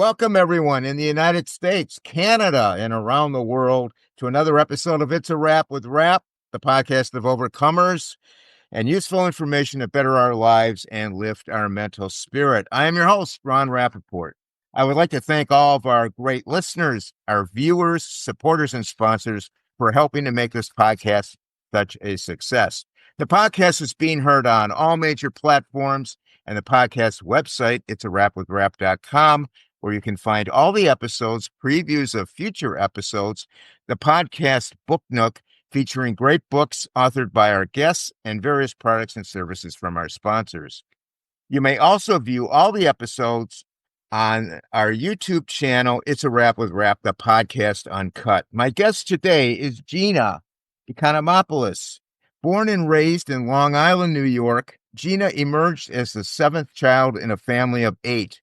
Welcome, everyone in the United States, Canada, and around the world to another episode of It's a Wrap with Rap, the podcast of overcomers and useful information to better our lives and lift our mental spirit. I am your host, Ron Rappaport. I would like to thank all of our great listeners, our viewers, supporters, and sponsors for helping to make this podcast such a success. The podcast is being heard on all major platforms, and the podcast website, itsawrapwithrap.com, where you can find all the episodes, previews of future episodes, the podcast Book Nook, featuring great books authored by our guests and various products and services from our sponsors. You may also view all the episodes on our YouTube channel, It's a Wrap with Rap, the podcast uncut. My guest today is Gina Economopoulos. Born and raised in Long Island, New York, Gina emerged as the seventh child in a family of 8.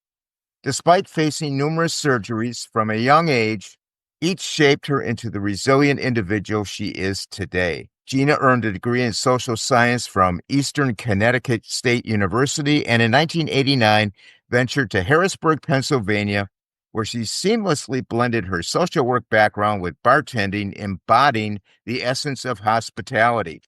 Despite facing numerous surgeries from a young age, each shaped her into the resilient individual she is today. Gina earned a degree in social science from Eastern Connecticut State University and in 1989 ventured to Harrisburg, Pennsylvania, where she seamlessly blended her social work background with bartending, embodying the essence of hospitality.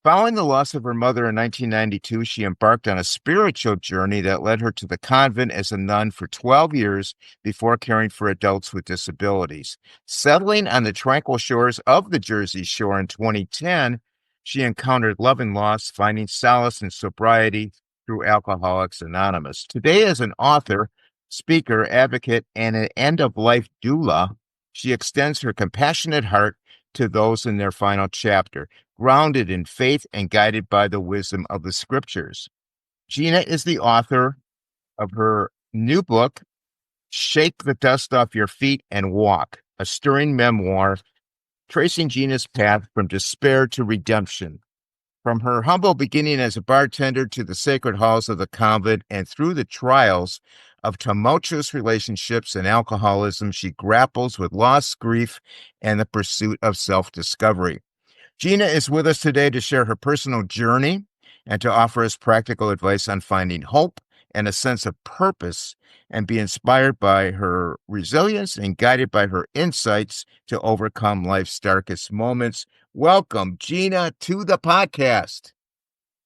Following the loss of her mother in 1992, she embarked on a spiritual journey that led her to the convent as a nun for 12 years before caring for adults with disabilities. Settling on the tranquil shores of the Jersey Shore in 2010, she encountered love and loss, finding solace in sobriety through Alcoholics Anonymous. Today, as an author, speaker, advocate, and an end-of-life doula, she extends her compassionate heart to those in their final chapter, grounded in faith and guided by the wisdom of the scriptures. Gina is the author of her new book, Shake the Dust Off Your Feet and Walk, a stirring memoir tracing Gina's path from despair to redemption. From her humble beginning as a bartender to the sacred halls of the convent and through the trials of tumultuous relationships and alcoholism, she grapples with loss, grief, and the pursuit of self-discovery. Gina is with us today to share her personal journey and to offer us practical advice on finding hope and a sense of purpose and be inspired by her resilience and guided by her insights to overcome life's darkest moments. Welcome, Gina, to the podcast.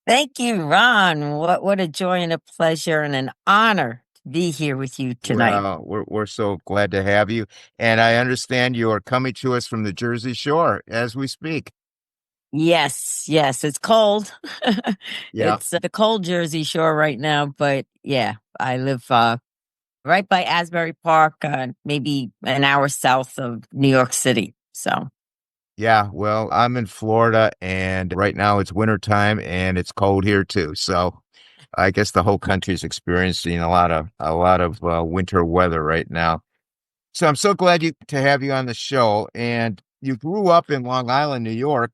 Thank you, Ron. What a joy and a pleasure and an honor to be here with you tonight. Well, we're so glad to have you. And I understand you are coming to us from the Jersey Shore as we speak. Yes, it's cold. Yeah. It's the cold Jersey Shore right now, but yeah, I live right by Asbury Park, maybe an hour south of New York City. So, yeah, well, I'm in Florida and right now it's wintertime and it's cold here too. So I guess the whole country is experiencing a lot of winter weather right now. So I'm so glad to have you on the show. And you grew up in Long Island, New York.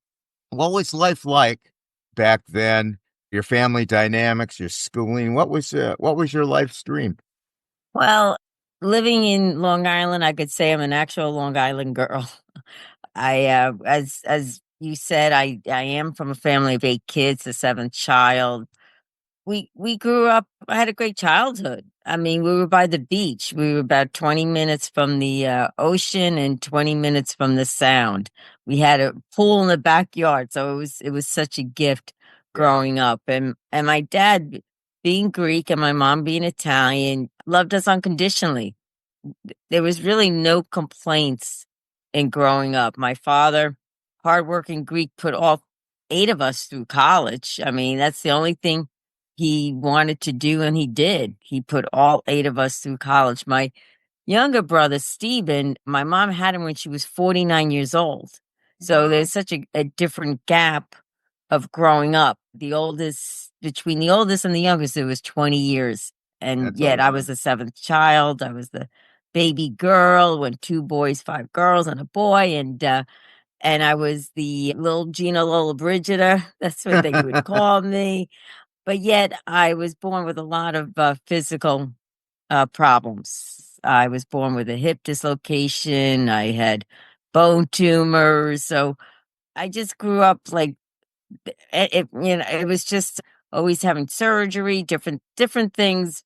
What was life like back then? Your family dynamics, your schooling. What was your life stream? well, living in Long Island, I could say I'm an actual Long Island girl. As you said, I am from a family of 8 kids, the seventh child. We grew up. I had a great childhood. I mean, we were by the beach. We were about 20 minutes from the ocean and 20 minutes from the Sound. We had a pool in the backyard, so it was such a gift growing up. And my dad, being Greek and my mom being Italian, loved us unconditionally. There was really no complaints in growing up. My father, hardworking Greek, put all 8 of us through college. I mean, that's the only thing he wanted to do, and he did. He put all 8 of us through college. My younger brother, Stephen, my mom had him when she was 49 years old. So there's such a different gap of growing up. Between the oldest and the youngest, it was 20 years. And That's yet I awesome. was the 7th child. I was the baby girl, when 2 boys, 5 girls, and a boy. And I was the little Gina Lollobrigida. That's what they would call me. But yet I was born with a lot of physical problems. I was born with a hip dislocation. I had bone tumors. So I just grew up like it was just always having surgery, different things.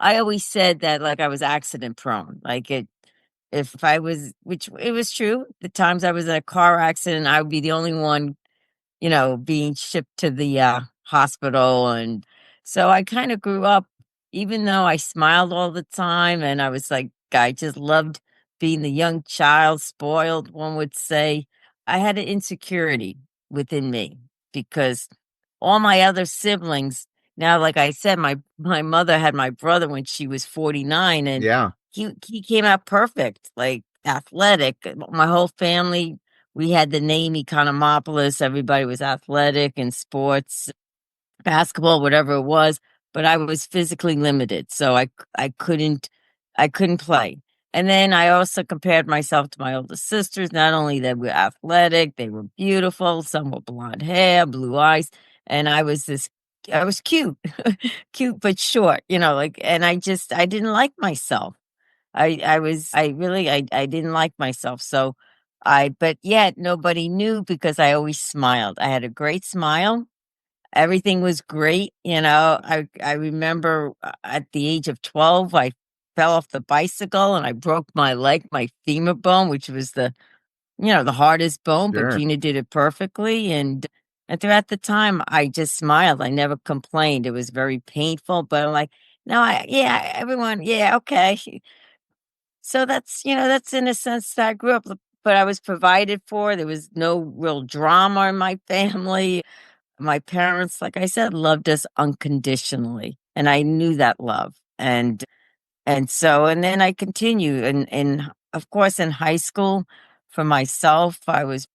I always said that like I was accident prone. Like it if I was, which it was true, the times I was in a car accident, I would be the only one, being shipped to the hospital. And so I kind of grew up, even though I smiled all the time and I was like, I just loved being the young child, spoiled, one would say. I had an insecurity within me because all my other siblings, now, like I said, my mother had my brother when she was 49, and Yeah, he came out perfect, like athletic. My whole family, we had the name Economopoulos. Everybody was athletic in sports, basketball, whatever it was, but I was physically limited, so I couldn't play. And then I also compared myself to my older sisters. Not only that were athletic, they were beautiful. Some were blonde hair, blue eyes, and I was cute, cute but short, like. And I didn't like myself. I didn't like myself. So but yet nobody knew because I always smiled. I had a great smile. Everything was great. I remember at the age of 12, I fell off the bicycle and I broke my leg, my femur bone, which was the hardest bone, but sure. Gina did it perfectly. And throughout the time, I just smiled. I never complained. It was very painful, but I'm like, no, yeah, everyone, yeah, okay. So that's in a sense that I grew up, but I was provided for. There was no real drama in my family. My parents, like I said, loved us unconditionally, and I knew that love. And then I continue, and of course in high school for myself, I was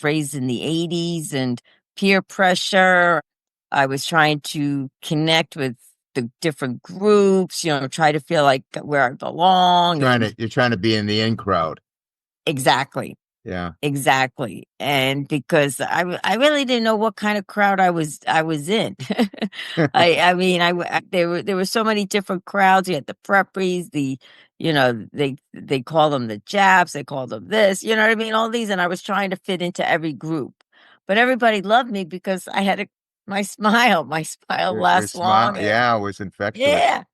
raised in the 80s and peer pressure. I was trying to connect with the different groups, try to feel like where I belong. And You're trying to be in the in crowd. exactly. Yeah. Exactly, and because I really didn't know what kind of crowd I was in. I mean, there were so many different crowds. You had the preppies, they call them the Japs, they call them this, you know what I mean? All these, and I was trying to fit into every group, but everybody loved me because I had my smile. My smile Your lasts long, smile, and yeah, was infectious. yeah.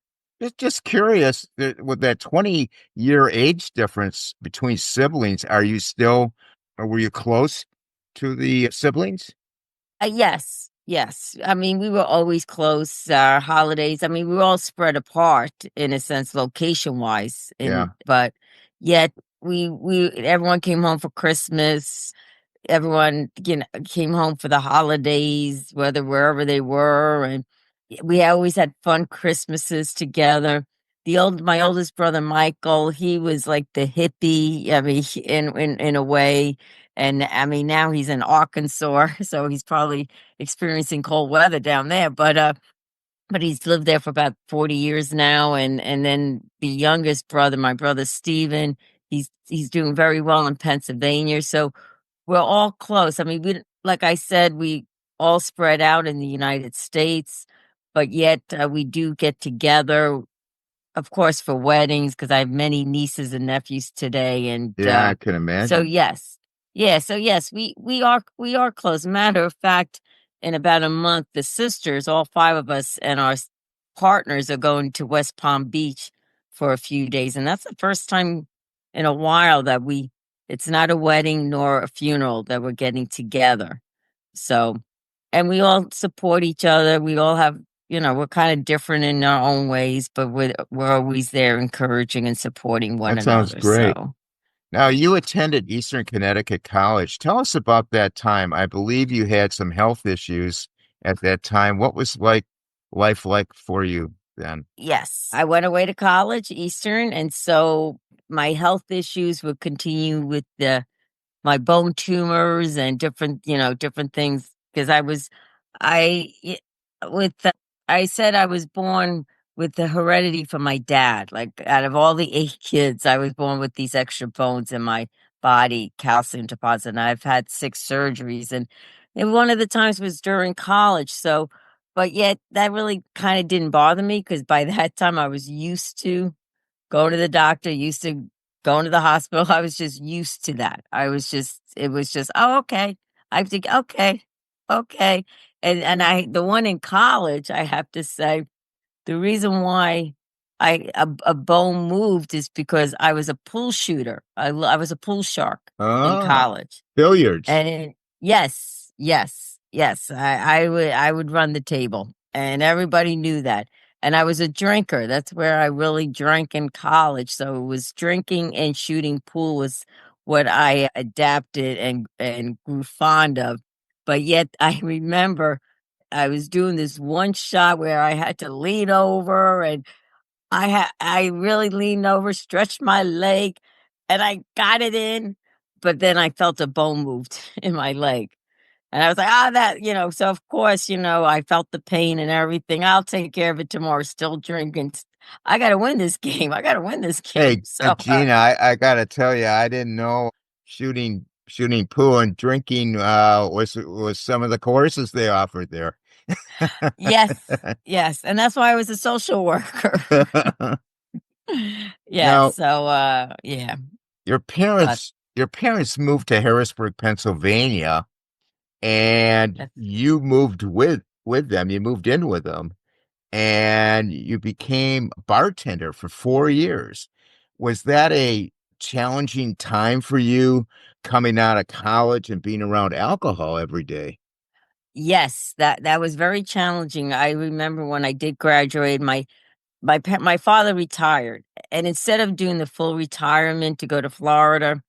Just curious, with that 20-year age difference between siblings, are you still, or were you close to the siblings? Yes, yes. I mean, we were always close. Our holidays, I mean, we were all spread apart in a sense, location wise, Yeah, but yet everyone came home for Christmas. Everyone, came home for the holidays, whether wherever they were, and we always had fun Christmases together. My oldest brother Michael, he was like the hippie. I mean, in a way, and I mean now he's in Arkansas, so he's probably experiencing cold weather down there. But he's lived there for about 40 years now, and then the youngest brother, my brother Steven, he's doing very well in Pennsylvania. So we're all close. I mean, like I said, we all spread out in the United States, but yet we do get together, of course, for weddings because I have many nieces and nephews today, and yeah, I can so imagine. yes, yeah, so yes, we are close. Matter of fact, in about a month, the sisters, all five of us, and our partners are going to West Palm Beach for a few days, and that's the first time in a while that it's not a wedding nor a funeral that we're getting together. So, and we all support each other. We all have, we're kind of different in our own ways, but we're always there encouraging and supporting one That sounds another. great. So, Now, you attended Eastern Connecticut College. Tell us about that time. I believe you had some health issues at that time. What was life like for you then? yes, I went away to college, Eastern, and so my health issues would continue with my bone tumors and different things because I y- with the, I said I was born with the heredity from my dad. Like out of all the 8 kids, I was born with these extra bones in my body, calcium deposit. And I've had 6 surgeries, and one of the times was during college. So, but yet that really kind of didn't bother me because by that time I was used to going to the doctor, used to going to the hospital. I was just used to that. It was just, oh, okay. I think, okay, okay. And the one in college, I have to say, the reason why a bone moved is because I was a pool shooter. I was a pool shark in Oh, college. billiards. And yes, yes, yes. I would run the table, and everybody knew that. And I was a drinker. That's where I really drank in college. So it was drinking and shooting pool was what I adapted and grew fond of. But yet I remember I was doing this one shot where I had to lean over and I really leaned over, stretched my leg, and I got it in, but then I felt a bone moved in my leg. And I was like, "Ah, that," so of course, I felt the pain and everything. I'll take care of it tomorrow, still drinking. I gotta win this game. I gotta win this game. Hey, So, Gina, I gotta tell you, I didn't know shooting pool and drinking was some of the courses they offered there. yes, yes. And that's why I was a social worker. Yeah. Now, So, yeah. your But parents your parents moved to Harrisburg, Pennsylvania, and that's you moved with them. You moved in with them, and you became a bartender for 4 years. Was that a challenging time for you coming out of college and being around alcohol every day? yes, that was very challenging. I remember when I did graduate, my father retired, and instead of doing the full retirement to go to Florida,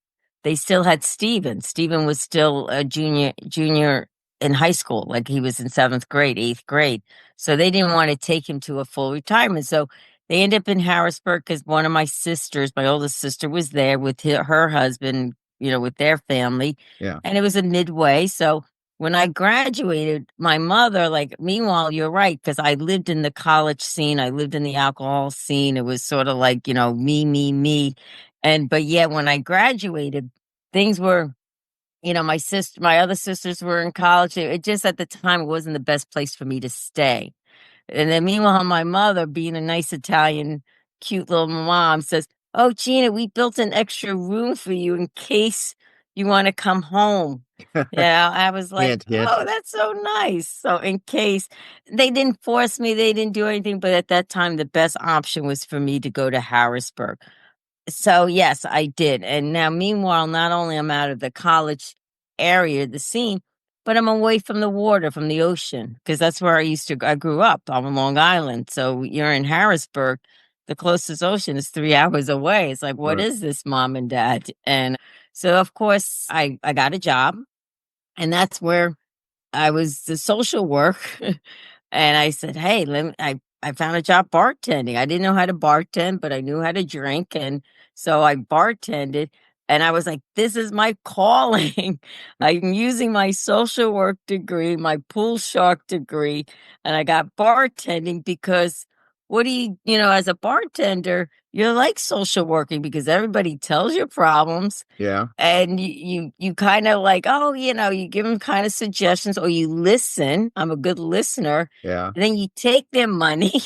they still had Steven. Steven was still a junior in high school, like he was in 7th grade, 8th grade. So they didn't want to take him to a full retirement. So they ended up in Harrisburg because one of my sisters, my oldest sister, was there with her husband, with their family, Yeah, and it was a midway. So when I graduated, my mother, like, meanwhile, you're right, because I lived in the college scene, I lived in the alcohol scene. It was sort of like, me, me, me. But yet when I graduated, things were, my other sisters were in college. It just at the time, it wasn't the best place for me to stay. And then meanwhile, my mother, being a nice Italian, cute little mom, says, "Oh, Gina, we built an extra room for you in case you want to come home." Yeah, I was like, hint, hint. "Oh, that's so nice." So in case they didn't force me, they didn't do anything, but at that time, the best option was for me to go to Harrisburg. So, yes, I did, and now meanwhile, not only I'm out of the college area, the scene, but I'm away from the water, from the ocean, because that's where I grew up on Long Island, so you're in Harrisburg, the closest ocean is 3 hours away. It's like, "What Right. is this, mom and dad?" And so, of course, I got a job, and that's where I was the social work, and I said, "Hey, I found a job bartending." I didn't know how to bartend, but I knew how to drink, and so I bartended, and I was like, "This is my calling." I'm using my social work degree, my pool shark degree, and I got bartending because what do as a bartender, you're like social working because everybody tells you problems Yeah, and you kinda like, oh, you give them kinda suggestions or you listen. I'm a good listener. yeah. And then you take their money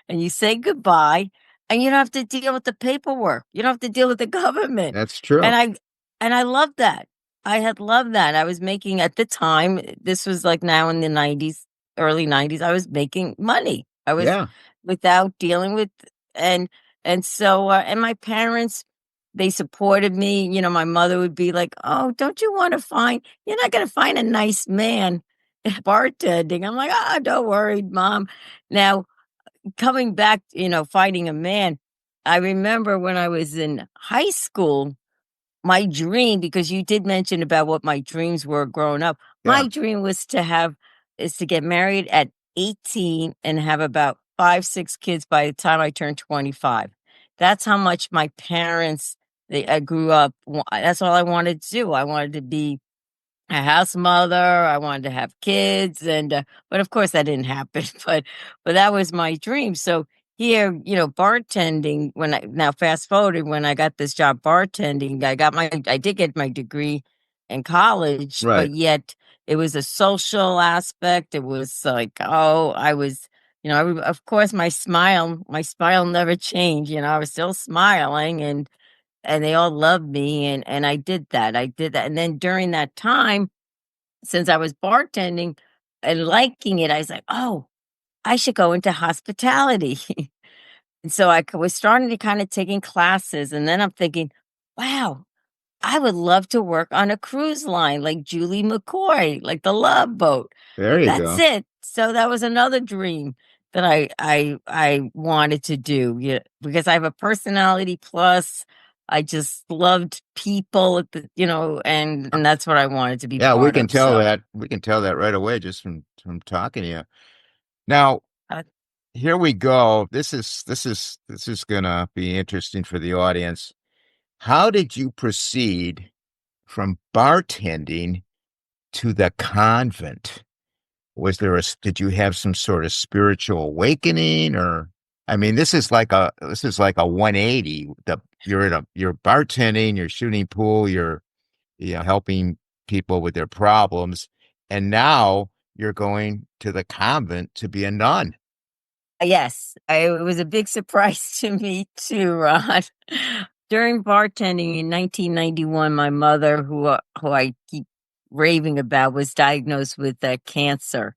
and you say goodbye, and you don't have to deal with the paperwork. You don't have to deal with the government. That's true. And I love that. I had loved that. I was making at the time, this was like now in the 90s, early 90s, I was making money. I was Yeah, without dealing with and and my parents they supported me. My mother would be like, "Oh, don't you wanna find you're not gonna find a nice man bartending." I'm like, "Ah, don't worry, mom." Now, coming back, finding a man, I remember when I was in high school, my dream because you did mention about what my dreams were growing up. yeah. My dream was to get married at 18 and have about 5, 6 kids by the time I turned 25. That's how much my parents I grew up that's all I wanted to do. I wanted to be a house mother, I wanted to have kids but of course that didn't happen, but that was my dream. So here, bartending when I now fast forward when I got this job bartending, I did get my degree in college, but Right. yet it was a social aspect. It was like, oh, I was of course my smile never changed, I was still smiling and they all loved me and I did that. And then during that time, since I was bartending and liking it, I was like, "Oh, I should go into hospitality." So was starting to kind of taking classes, and then I'm thinking, wow, I would love to work on a cruise line like Julie McCoy, like the Love Boat. There you That's go. it. So that was another dream that I wanted to do. Yeah, because I have a personality plus. I just loved people and that's what I wanted to be Yeah, we part can of. tell So that. We can tell that right away just from talking to you. Now, uh, here we go. This is gonna be interesting for the audience. How did you proceed from bartending to the convent? Did you have some sort of spiritual awakening, or I mean, this is like a 180. You're bartending, you're shooting pool, you're helping people with their problems, and now you're going to the convent to be a nun. yes, it was a big surprise to me too, Ron. During bartending in 1991, my mother, who I keep raving about, was diagnosed with cancer.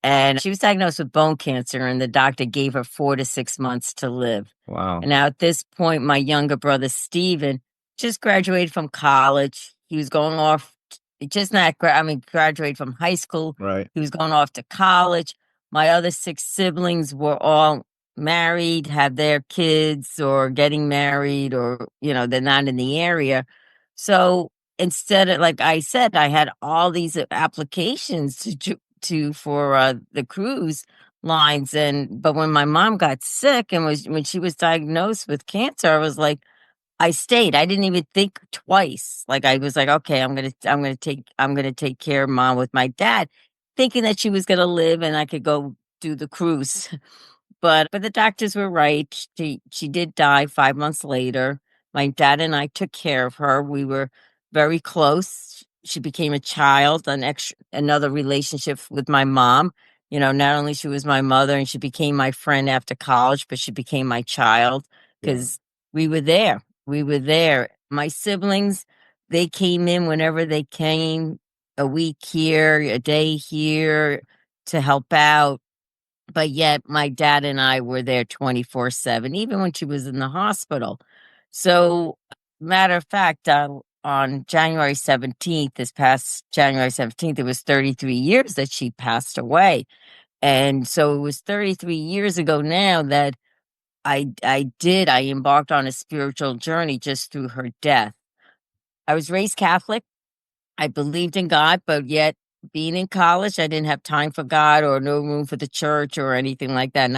And she was diagnosed with bone cancer, and the doctor gave her 4 to 6 months to live. Wow. And now at this point, my younger brother, Steven, just graduated from college. He was going off, just not, graduated from high school. Right. He was going off to college. My other six siblings were all married, had their kids, or getting married, or, they're not in the area. So instead of, like I said, I had all these applications for the cruise lines, but when my mom got sick and when she was diagnosed with cancer, I was like, I stayed. I didn't even think twice. Like, I was like, okay, I'm gonna take care of mom with my dad, thinking that she was gonna live and I could go do the cruise. But the doctors were right. She did die 5 months later. My dad and I took care of her. We were very close. She became a child, another relationship with my mom. Not only she was my mother and she became my friend after college, but she became my child Yeah. because we were there. We were there. My siblings, they came in whenever they came, a week here, a day here to help out, but yet my dad and I were there 24/7, even when she was in the hospital. So, matter of fact, on January 17th, this past January 17th, it was 33 years that she passed away. And so it was 33 years ago now that I embarked on a spiritual journey just through her death. I was raised Catholic. I believed in God, but yet being in college, I didn't have time for God or no room for the church or anything like that.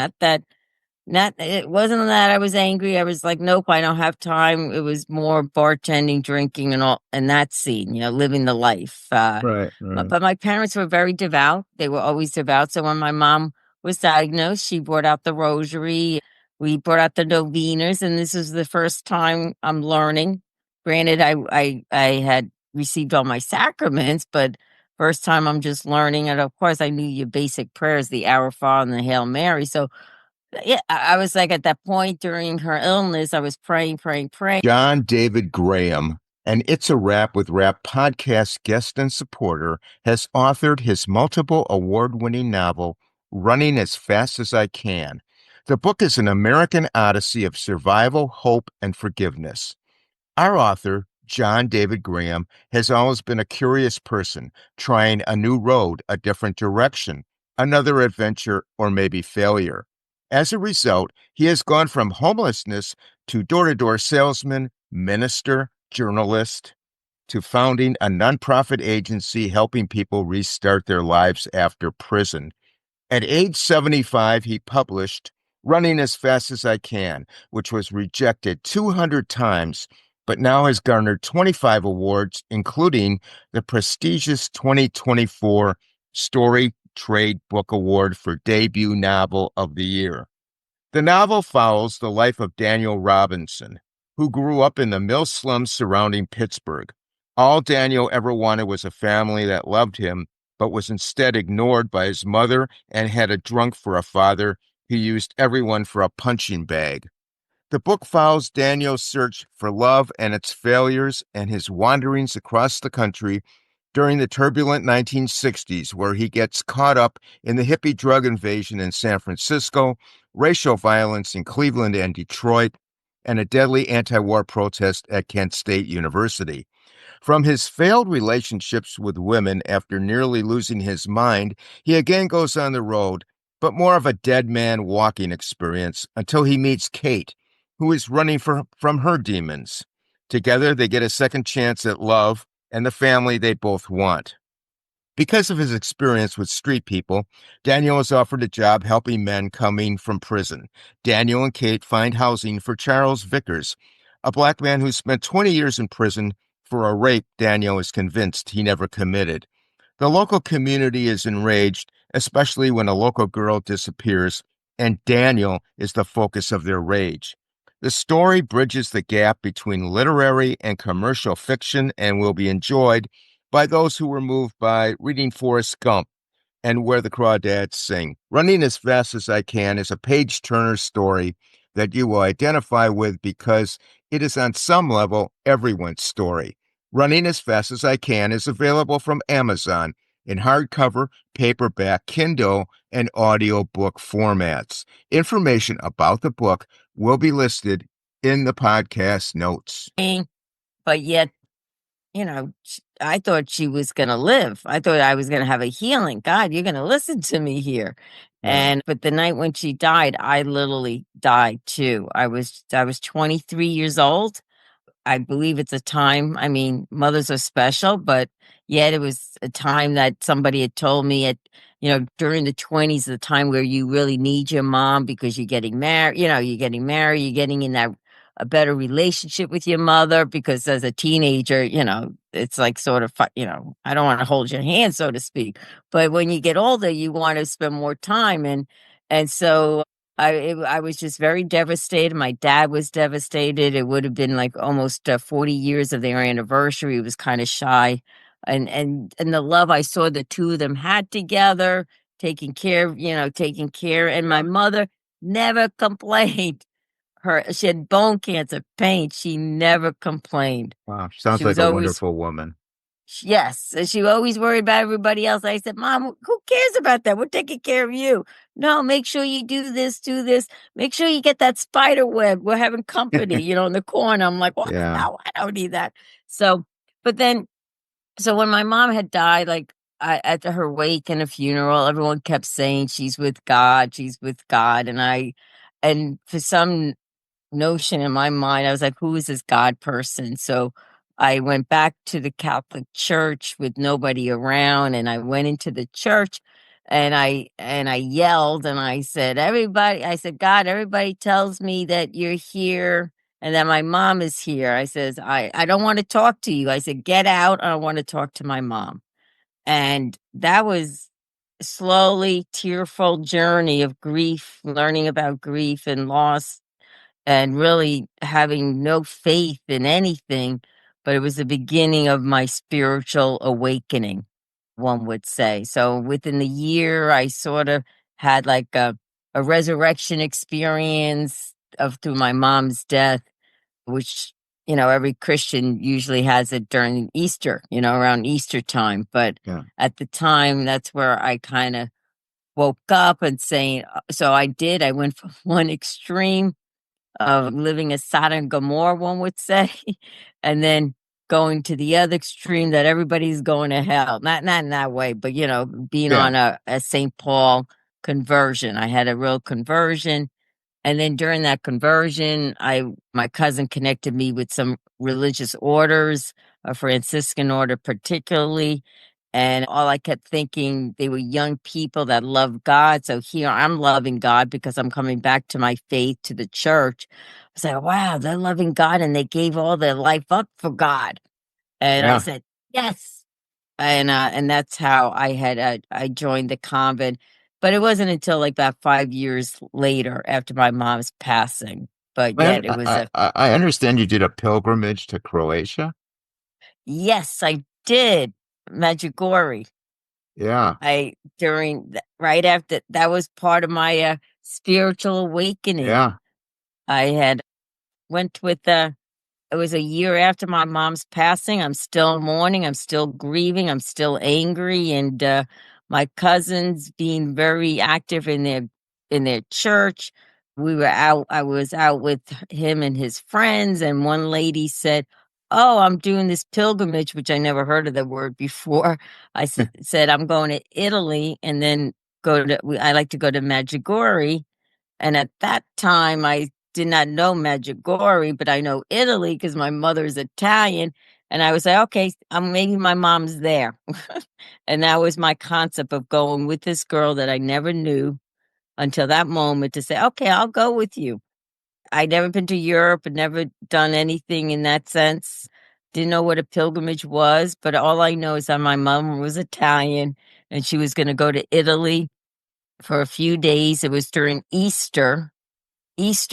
Not it wasn't that I was angry. I was like, nope, I don't have time. It was more bartending, drinking, and all, and that scene, living the life. Right. Right. But my parents were very devout. They were always devout. So when my mom was diagnosed, she brought out the rosary. We brought out the novenas, and this was the first time I'm learning. Granted, I had received all my sacraments, but first time I'm just learning. And of course, I knew your basic prayers, the Our Father and the Hail Mary. So yeah, I was like at that point during her illness, I was praying, praying, praying. John David Graham, an It's a Rap with Rap podcast guest and supporter, has authored his multiple award-winning novel, Running as Fast as I Can. The book is an American odyssey of survival, hope, and forgiveness. Our author, John David Graham, has always been a curious person, trying a new road, a different direction, another adventure, or maybe failure. As a result, he has gone from homelessness to door-to-door salesman, minister, journalist, to founding a nonprofit agency helping people restart their lives after prison. At age 75, he published Running as Fast as I Can, which was rejected 200 times, but now has garnered 25 awards, including the prestigious 2024 Story Trade Book Award for Debut Novel of the Year. The novel follows the life of Daniel Robinson, who grew up in the mill slums surrounding Pittsburgh. All Daniel ever wanted was a family that loved him, but was instead ignored by his mother and had a drunk for a father who used everyone for a punching bag. The book follows Daniel's search for love and its failures and his wanderings across the country during the turbulent 1960s, where he gets caught up in the hippie drug invasion in San Francisco, racial violence in Cleveland and Detroit, and a deadly anti war protest at Kent State University. From his failed relationships with women after nearly losing his mind, he again goes on the road, but more of a dead man walking experience until he meets Kate, who is running from her demons. Together, they get a second chance at love and the family they both want. Because of his experience with street people, Daniel is offered a job helping men coming from prison. Daniel and Kate find housing for Charles Vickers, a black man who spent 20 years in prison for a rape Daniel is convinced he never committed. The local community is enraged, especially when a local girl disappears, and Daniel is the focus of their rage. The story bridges the gap between literary and commercial fiction and will be enjoyed by those who were moved by reading Forrest Gump and Where the Crawdads Sing. Running as Fast as I Can is a page-turner story that you will identify with because it is on some level everyone's story. Running as Fast as I Can is available from Amazon in hardcover, paperback, Kindle, and audiobook formats. Information about the book will be listed in the podcast notes. But yet, I thought she was going to live. I thought I was going to have a healing. God, you're going to listen to me here. Yeah. But the night when she died, I literally died too. I was 23 years old. I believe it's a time, I mean, mothers are special, but yet it was a time that somebody had told me during the 20s, the time where you really need your mom because you're getting married, you're getting in that a better relationship with your mother because as a teenager, it's like sort of, I don't want to hold your hand, so to speak. But when you get older, you want to spend more time. And so I was just very devastated. My dad was devastated. It would have been like almost 40 years of their anniversary. It was kind of shy, and the love I saw the two of them had together, taking care. And my mother never complained. She had bone cancer, pain. She never complained. Wow, sounds She like was a always wonderful woman. Yes, and she always worried about everybody else. I said, "Mom, who cares about that? We're taking care of you. No, make sure you do this, do this. Make sure you get that spider web. We're having company, in the corner." I'm like, "Well, Yeah. no, I don't need that." So, but then, so when my mom had died, like at her wake and a funeral, everyone kept saying she's with God, and for some notion in my mind. I was like, who is this God person? So I went back to the Catholic Church with nobody around, and I went into the church and I yelled and I said, everybody, I said, God, everybody tells me that you're here and that my mom is here. I says, I don't want to talk to you. I said, get out. I want to talk to my mom. And that was slowly tearful journey of grief, learning about grief and loss and really having no faith in anything, but it was the beginning of my spiritual awakening, one would say. So within the year, I sort of had like a resurrection experience of through my mom's death, which every Christian usually has it during Easter, around Easter time. But Yeah. at the time, that's where I kind of woke up and saying, so I did. I went from one extreme of living as Sodom and Gomorrah, one would say, and then going to the other extreme that everybody's going to hell. Not in that way, but being Yeah. on a St. Paul conversion. I had a real conversion. And then during that conversion, my cousin connected me with some religious orders, a Franciscan order particularly. And all I kept thinking, they were young people that love God. So here I'm loving God because I'm coming back to my faith, to the church. I was like, wow, they're loving God and they gave all their life up for God. And I Yeah. said, yes. And that's how I joined the convent. But it wasn't until like about 5 years later after my mom's passing. But yet it was I understand you did a pilgrimage to Croatia. yes, I did. Medjugorje. Yeah. Right after that was part of my spiritual awakening. Yeah. I had went with it was a year after my mom's passing. I'm still mourning, I'm still grieving, I'm still angry, and my cousins being very active in their in their church. We were out, I was out with him and his friends, and one lady said, "Oh, I'm doing this pilgrimage," which I never heard of the word before. Said, "I'm going to Italy and then I like to go to Medjugorje." And at that time, I did not know Medjugorje, but I know Italy because my mother's Italian. And I was like, okay, maybe my mom's there. And that was my concept of going with this girl that I never knew until that moment to say, okay, I'll go with you. I'd never been to Europe and never done anything in that sense. Didn't know what a pilgrimage was, but all I know is that my mom was Italian and she was going to go to Italy for a few days. It was during Easter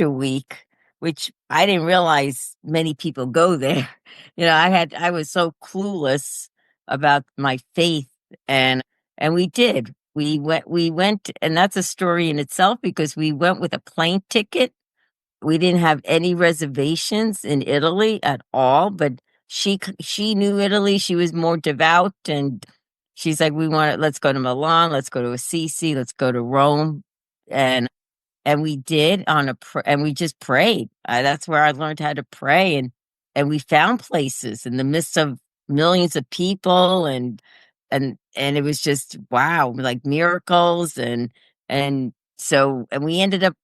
week, which I didn't realize many people go there. I was so clueless about my faith, and we did. We went, and that's a story in itself because we went with a plane ticket. We didn't have any reservations in Italy at all, but she knew Italy. She was more devout, and she's like, let's go to Milan, let's go to Assisi, let's go to Rome." And we did and we just prayed. That's where I learned how to pray, and we found places in the midst of millions of people, and it was just wow, like miracles, and we ended up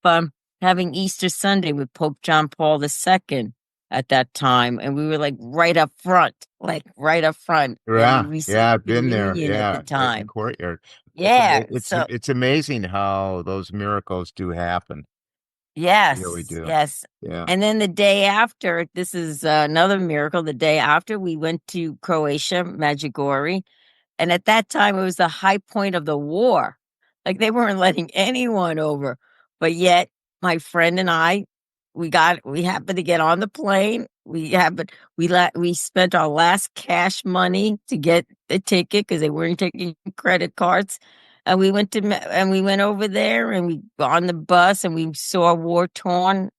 having Easter Sunday with Pope John Paul II at that time, and we were like right up front, and we Yeah, received yeah, I've been there. communion at the Yeah, right in the time. courtyard. Yeah, It's so it's amazing how those miracles do happen. They really yes, do. yes. Yeah. And then the day after, this is another miracle. The day after, we went to Croatia, Medjugorje, and at that time, it was the high point of the war. Like they weren't letting anyone over. But yet, my friend and I, we happened to get on the plane. We spent our last cash money to get the ticket because they weren't taking credit cards. And we went over there and we were on the bus and we saw war torn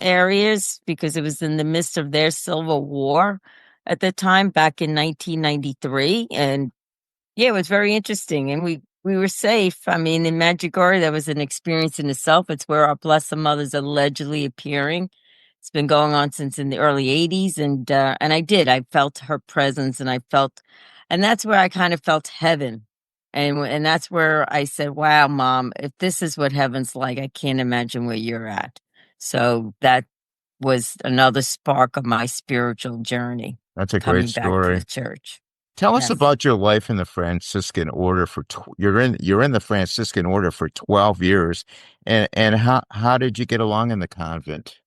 areas because it was in the midst of their civil war at the time back in 1993. And yeah, it was very interesting, and we were safe. I mean, in Medjugorje, that was an experience in itself. It's where our Blessed Mother's allegedly appearing. It's been going on since in the early '80s, and I felt her presence, and that's where I kind of felt heaven, and that's where I said, "Wow, Mom, if this is what heaven's like, I can't imagine where you're at." So that was another spark of my spiritual journey, That's a great coming back to the story. church. Tell us Yes. about your life in the Franciscan order you're in the Franciscan order for 12 years. And how did you get along in the convent?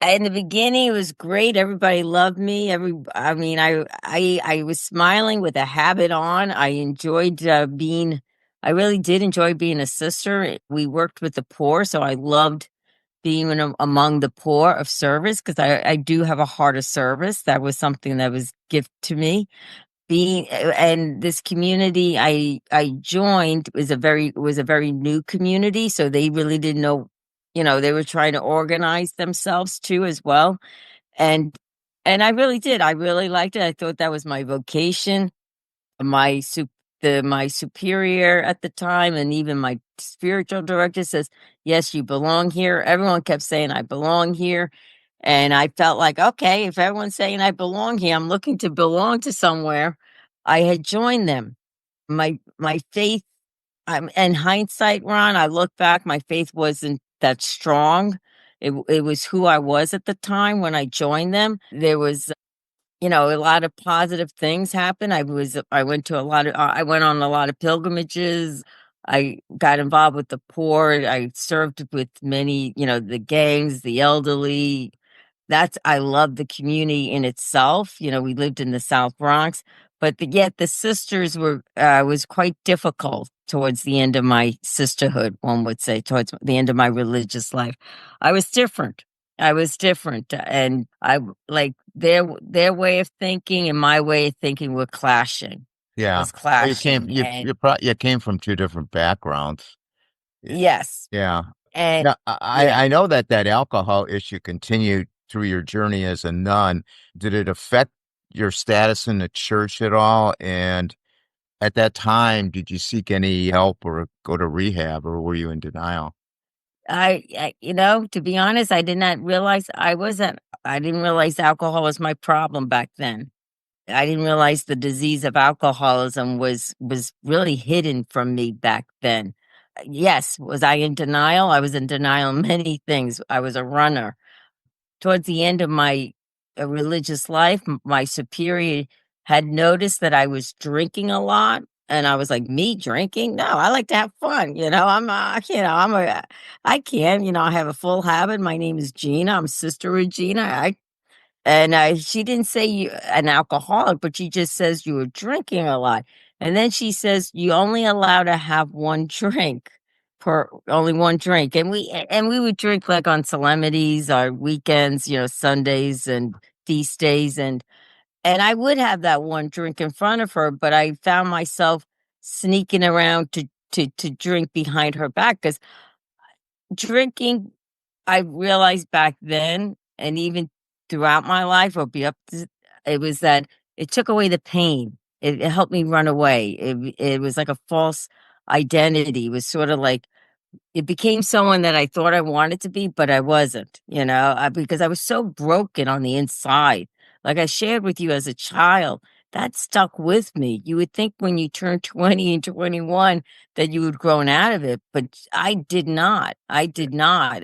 In the beginning, it was great. Everybody loved me. I mean, I was smiling with a habit on. I enjoyed I really did enjoy being a sister. We worked with the poor, so I loved being among the poor of service because I do have a heart of service. That was something that was gift to me. Being and this community I joined was a very new community, so they really didn't know, they were trying to organize themselves too as well. And I really did. I really liked it. I thought that was my vocation. My sup my superior at the time and even my spiritual director says, "Yes, you belong here." Everyone kept saying I belong here. And I felt like, okay, if everyone's saying I belong here, I'm looking to belong to somewhere. I had joined them. My faith, in hindsight, Ron, I look back, my faith wasn't that strong. It was who I was at the time when I joined them. There was a lot of positive things happened. I went on a lot of pilgrimages. I got involved with the poor. I served with many, the gangs, the elderly. I love the community in itself. We lived in the South Bronx, but yet the sisters was quite difficult towards the end of my sisterhood, one would say, towards the end of my religious life. I was different. I was different, and like their way of thinking and my way of thinking were clashing. Yeah. Was Well, clashing, and you came from two different backgrounds. Y- yes, Yeah. and Now, yeah. I know that alcohol issue continued through your journey as a nun. Did it affect your status in the church at all? And at that time, did you seek any help or go to rehab, or were you in denial? To be honest, I did not realize I didn't realize alcohol was my problem back then. I didn't realize the disease of alcoholism was really hidden from me back then. Yes, was I in denial? I was in denial of many things. I was a runner. Towards the end of my religious life, my superior had noticed that I was drinking a lot. And I was like, me drinking? No, I like to have fun. I can, I have a full habit. My name is Gina. I'm sister Regina. She didn't say you an alcoholic, but she just says you were drinking a lot. And then she says you only allowed to have one drink per only one drink. And we would drink like on solemnities, our weekends, Sundays and feast days, and I would have that one drink in front of her, but I found myself sneaking around to drink behind her back because drinking, I realized back then, and even throughout my life, or be up to, it was that it took away the pain. It helped me run away. It was like a false identity. It was sort of like it became someone that I thought I wanted to be, but I wasn't, because I was so broken on the inside. Like I shared with you as a child, that stuck with me. You would think when you turn 20 and 21 that you had grown out of it, but I did not. I did not.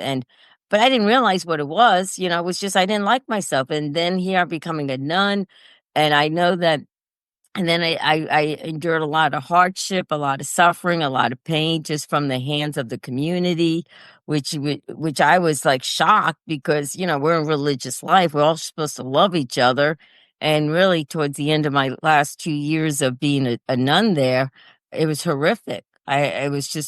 But I didn't realize what it was. It was just I didn't like myself. And then here I'm becoming a nun. And I know that and then I endured a lot of hardship, a lot of suffering, a lot of pain just from the hands of the community, which I was like shocked because we're in religious life, we're all supposed to love each other, and really towards the end of my last 2 years of being a nun there, it was horrific. I was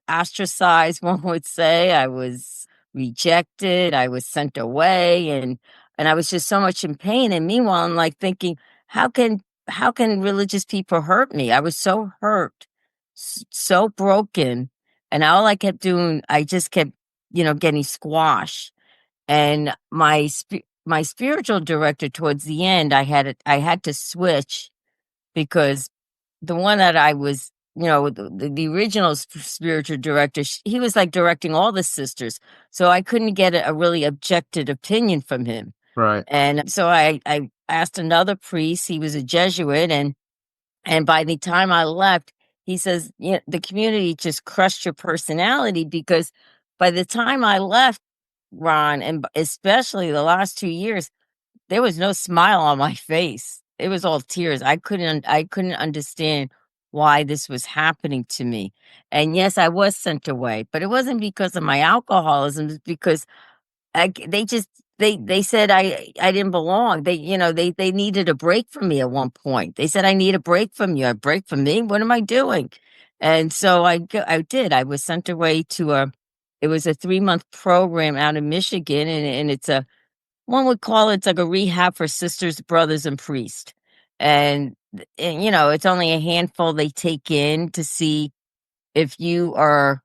ostracized, one would say. I was rejected. I was sent away, and I was just so much in pain. And meanwhile, I'm like thinking, how can how can religious people hurt me? I was so hurt, so broken, and all I kept doing, I just kept, getting squashed. And my spiritual director towards the end, I had to switch because the one that I was, the original spiritual director, he was like directing all the sisters, so I couldn't get a really objective opinion from him. Right. And so I asked another priest, he was a Jesuit, and by the time I left, he says, the community just crushed your personality because by the time I left, Ron, and especially the last 2 years, there was no smile on my face. It was all tears. I couldn't understand why this was happening to me. And yes, I was sent away, but it wasn't because of my alcoholism. It's because they just they said I didn't belong. They needed a break from me at one point. They said I need a break from you. A break from me? What am I doing? And so I did. I was sent away to a it was a 3-month program out in Michigan, and it's a one would call it's like a rehab for sisters, brothers, and priests. And it's only a handful they take in to see if you are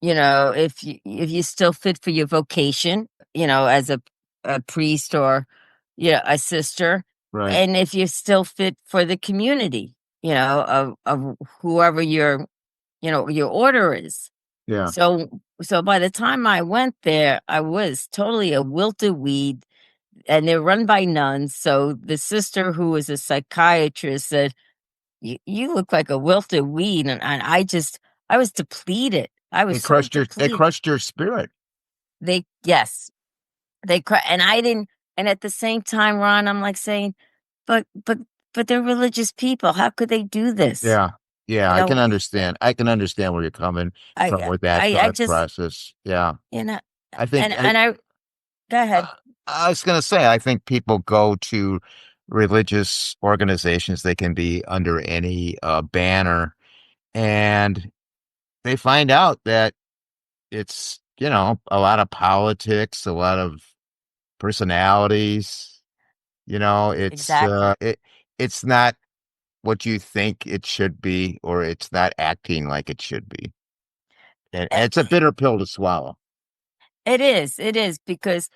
if you still fit for your vocation, as a priest or a sister, Right. and if you're still fit for the community, of whoever your order is. Yeah. So by the time I went there, I was totally a wilted weed, and they're run by nuns. So the sister who was a psychiatrist said, you look like a wilted weed, and I was depleted. I was so They depleted. crushed your spirit. Yes, and I didn't, and at the same time, Ron, I'm like saying, but but but they're religious people. How could they do this? Yeah. Yeah, You I know, can understand. I can understand where you're coming from with that I thought just, process. Yeah. you know, I think and I go ahead. I was going to say, I think people go to religious organizations. They can be under any banner, and they find out that it's, a lot of politics, a lot of personalities. Exactly. It's not what you think it should be, or it's not acting like it should be. And it's a bitter pill to swallow. It is because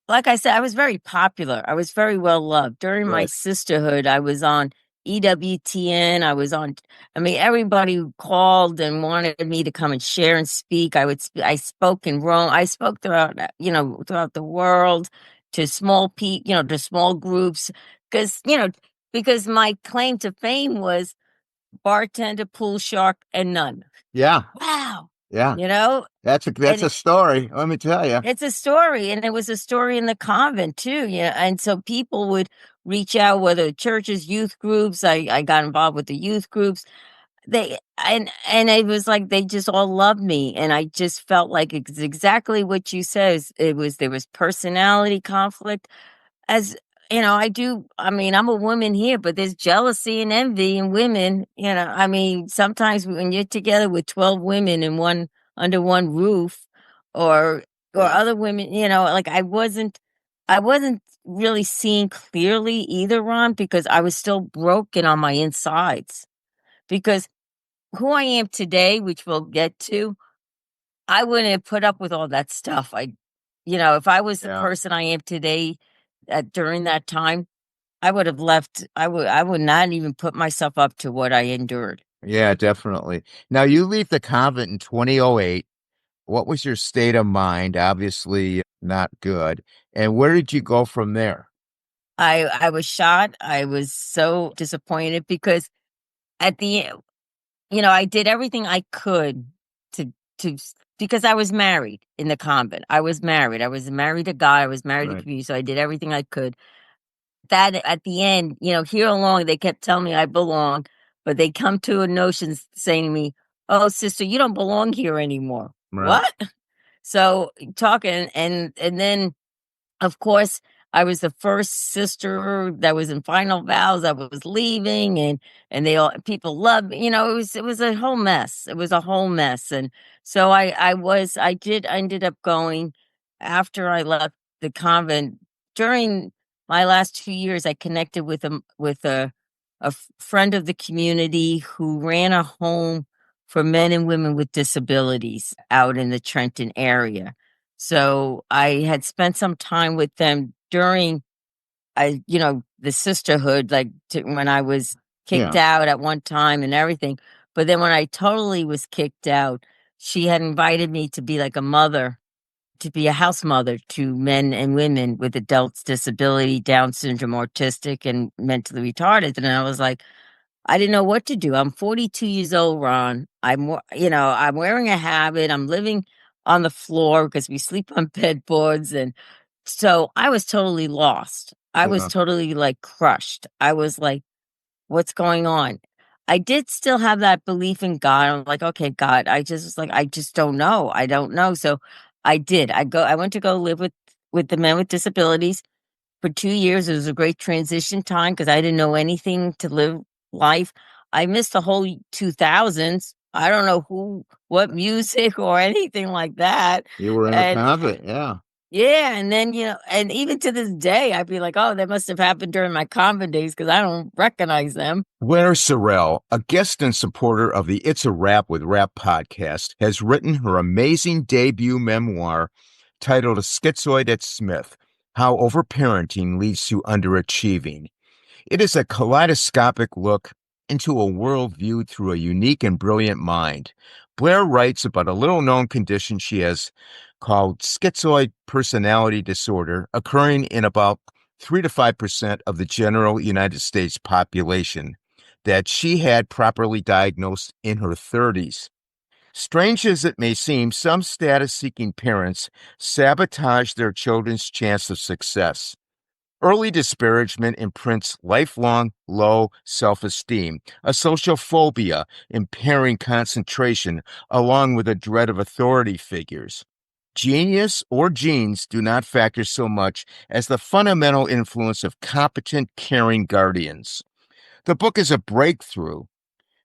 like I said, I was very popular. I was very well loved. During my Right. sisterhood, I was on EWTN. I was on, I mean, everybody called and wanted me to come and share and speak. I spoke in Rome. I spoke throughout, throughout the world to to small groups because, because my claim to fame was bartender, pool shark, and none. Yeah. Wow. Yeah. You know, That's and a story. Let me tell you. it's a story, and it was a story in the convent too. Yeah, and so people would reach out, whether churches, youth groups. I got involved with the youth groups. They and it was like they just all loved me, and I just felt like it's exactly what you said. It was there was personality conflict, as I mean, I'm a woman here, but there's jealousy and envy in women. I mean, sometimes when you're together with 12 women in one under one roof, or Yeah. other women, like I wasn't really seeing clearly either, Ron, because I was still broken on my insides. Because who I am today, which we'll get to, I wouldn't have put up with all that stuff. If I was the Yeah. person I am today during that time, I would have left. I would not even put myself up to what I endured. Yeah, definitely. Now you leave the convent in 2008. What was your state of mind? Obviously not good. And where did you go from there? I was shot. I was so disappointed because at the end, I did everything I could to because I was married in the convent. I was married. I was married to God. I was married to Right. community. So I did everything I could. That at the end, here along, they kept telling me I belong, but they come to a notion saying to me, "Oh, sister, you don't belong here anymore." Right. What? So talking, and then of course, I was the first sister that was in final vows. I was leaving, and they all people loved me. It was a whole mess. It was a whole mess, and so I ended up going after I left the convent. During my last 2 years, I connected with a friend of the community who ran a home for men and women with disabilities out in the Trenton area. So I had spent some time with them during the sisterhood, like when I was kicked Yeah. out at one time and everything. But then when I totally was kicked out, she had invited me to be like a mother, to be a house mother to men and women with adults disability, Down syndrome, autistic, and mentally retarded. And I was like, I didn't know what to do. I'm 42 years old, Ron. I'm wearing a habit. I'm living on the floor because we sleep on bedboards. And so I was totally lost. I was Yeah. totally like crushed. I was like, what's going on? I did still have that belief in God. I'm like, okay, God, I just was like, I just don't know. I don't know. So I did. I went to go live with the men with disabilities for 2 years. It was a great transition time because I didn't know anything to live life. I missed the whole 2000s. I don't know what music or anything like that. You were in the And convent. Yeah. yeah, and then, and even to this day, I'd be like, oh, that must have happened during my convent days because I don't recognize them. Blair Sorrell, a guest and supporter of the It's a Rap with Rap podcast, has written her amazing debut memoir titled A Schizoid at Smith: How Overparenting Leads to Underachieving. It is a kaleidoscopic look into a world viewed through a unique and brilliant mind. Blair writes about a little known condition she has called schizoid personality disorder, occurring in about 3 to 5% of the general United States population, that she had properly diagnosed in her 30s. Strange as it may seem, some status seeking parents sabotage their children's chance of success. Early disparagement imprints lifelong low self esteem, a social phobia impairing concentration, along with a dread of authority figures. Genius or genes do not factor so much as the fundamental influence of competent, caring guardians. The book is a breakthrough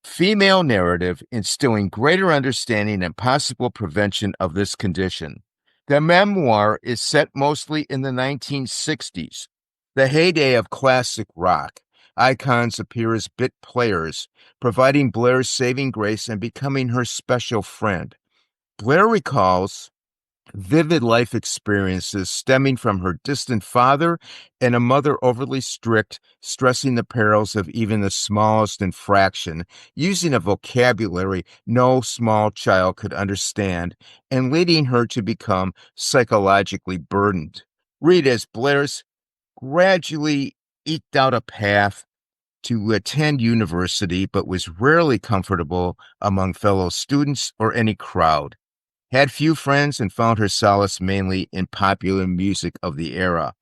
female narrative instilling greater understanding and possible prevention of this condition. The memoir is set mostly in the 1960s, the heyday of classic rock. Icons appear as bit players, providing Blair's saving grace and becoming her special friend. Blair recalls vivid life experiences stemming from her distant father and a mother overly strict, stressing the perils of even the smallest infraction, using a vocabulary no small child could understand, and leading her to become psychologically burdened. Read as Blair's gradually eked out a path to attend university, but was rarely comfortable among fellow students or any crowd, had few friends, and found her solace mainly in popular music of the era.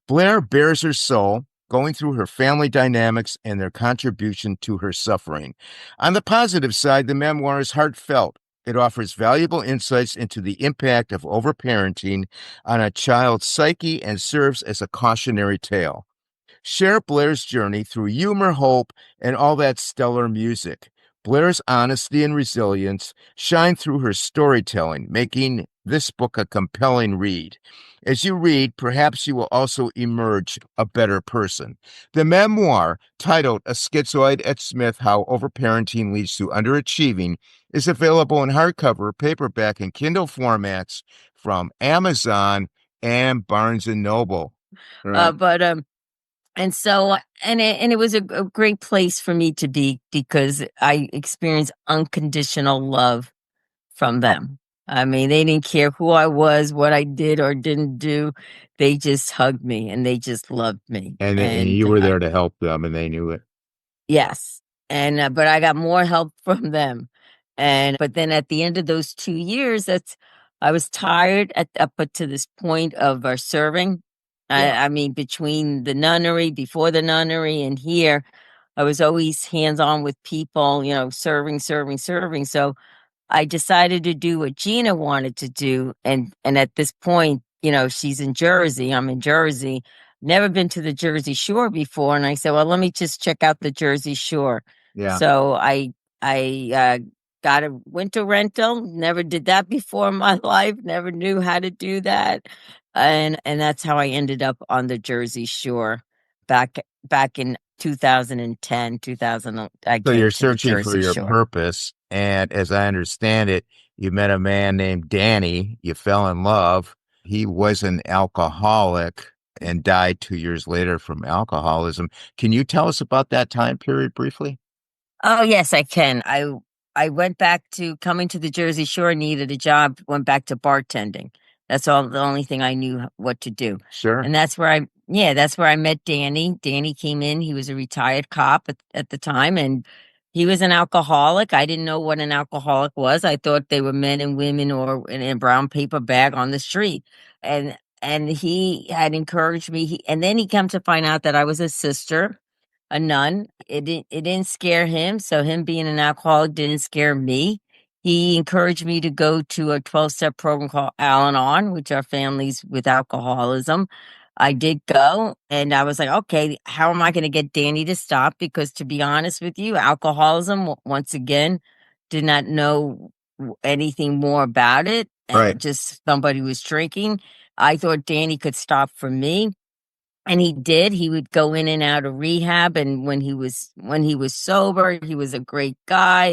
Blair bears her soul, going through her family dynamics and their contribution to her suffering. On the positive side, the memoir is heartfelt. It offers valuable insights into the impact of overparenting on a child's psyche and serves as a cautionary tale. Share Blair's journey through humor, hope, and all that stellar music. Blair's honesty and resilience shine through her storytelling, making this book a compelling read. As you read, perhaps you will also emerge a better person. The memoir, titled A Schizoid at Smith How Overparenting Leads to Underachieving, is available in hardcover, paperback, and Kindle formats from Amazon and Barnes and Noble. Right. But And so, and it was a great place for me to be because I experienced unconditional love from them. I mean, they didn't care who I was, what I did or didn't do. They just hugged me and they just loved me. And you were there to help them, and they knew it. Yes, but I got more help from them, but then at the end of those 2 years, that's I was tired at up to this point of, serving. Yeah. I mean, between the nunnery, before the nunnery, and here, I was always hands-on with people, serving, serving, serving, so I decided to do what Gina wanted to do, and at this point, she's in Jersey, I'm in Jersey, never been to the Jersey Shore before, and I said, "Well, let me just check out the Jersey Shore." Yeah. So I got a winter rental, never did that before in my life, never knew how to do that, and that's how I ended up on the Jersey Shore back in 2010, 2000. I So came you're to the searching for Jersey your Shore. purpose. And as I understand it, you met a man named Danny. You fell in love. He was an alcoholic and died 2 years later from alcoholism. Can you tell us about that time period briefly? Oh, yes, I can. I went back to coming to the Jersey Shore, needed a job, went back to bartending. That's all the only thing I knew what to do. Sure. And that's where I met Danny. Danny came in, he was a retired cop at the time, and he was an alcoholic. I didn't know what an alcoholic was. I thought they were men and women or in a brown paper bag on the street. And he had encouraged me. And then he come to find out that I was a sister, a nun. It didn't scare him, so him being an alcoholic didn't scare me. He encouraged me to go to a 12-step program called Al-Anon, which are families with alcoholism. I did go, and I was like, okay, how am I going to get Danny to stop? Because to be honest with you, alcoholism, once again, did not know anything more about it. Right. Just somebody was drinking. I thought Danny could stop for me, and he did. He would go in and out of rehab, and when he was sober, he was a great guy,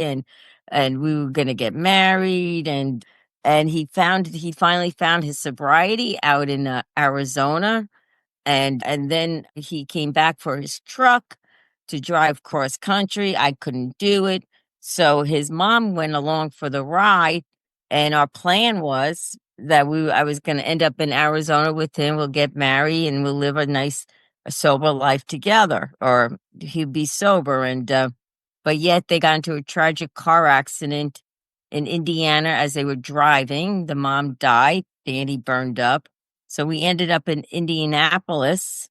and we were going to get married, and he finally found his sobriety out in Arizona, and then he came back for his truck to drive cross country. I couldn't do it. So his mom went along for the ride, and our plan was that I was going to end up in Arizona with him. We'll get married and we'll live a nice sober life together, or he'd be sober. But yet they got into a tragic car accident in Indiana as they were driving. The mom died. Danny burned up. So we ended up in Indianapolis.